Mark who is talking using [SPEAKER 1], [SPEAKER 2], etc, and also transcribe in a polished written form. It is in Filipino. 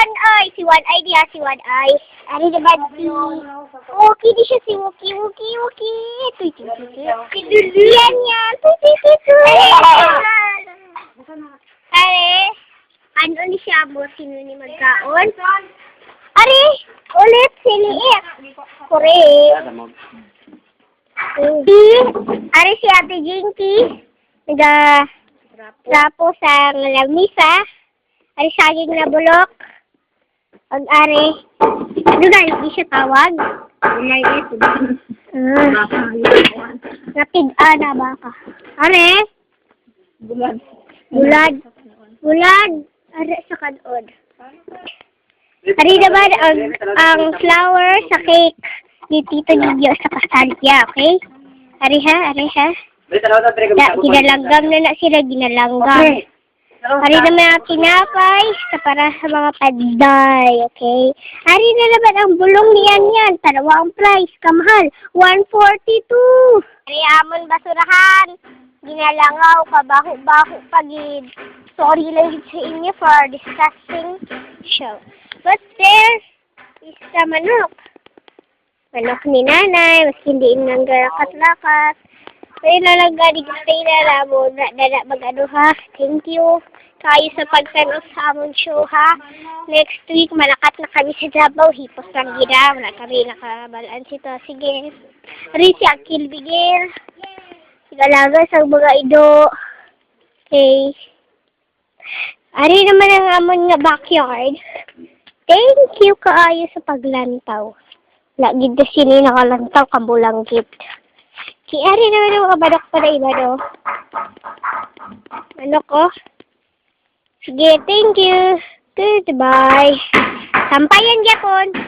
[SPEAKER 1] One Eye. Si One Eye diya, si One Eye. Ari naman si... Wookie, di siya si Wookie. Tuy. Yan. Tuy. Ari, ano ni siya mo? Sino ni magkaon? Ari, ulit, siniit. Correct. Ari si Ate Jinky. Trapo sa lamisa. Ari saging na bulok. Ari. Ano na, hindi siya tawag? Napig-a na baka. Ari. Bulad. Ari sa kanod. Ari naman ang flower sa cake ni Tito Nigyo sa Castalia, okay? Ari ha? Ginalanggam na sila, ginalanggam. Ari naman ang tinapay para sa mga panday, okay? Ari na naman ang bulong niyan. Tanawa ang price, kamahal, 142. Ari amon basurahan, ginalangaw, kabaho-baho pagid. Sorry lang sa inyo for discussing show. But there is the manok. Manok ni nanay, mas hindi nang garakat-lakat. Kaya nalagga di stay na ramo na mag-ano ha. Thank you. Kayo sa pagtanaw sa among show ha. Next week, malakat na kami sa Davao. Hipos lang gina. Wala kami nakabalaan sito. Sige. Rin si Akil Bigil. Sigalaga sa mga ido. Okay. Ari naman ang amon nga backyard. Thank you kaayo sa paglantaw. Lagi na sini nakalantaw kabulanggit. Ari naman ang mga badok pa na iba do. Ano ko? Sige, thank you. Goodbye. Sampayan, Japon.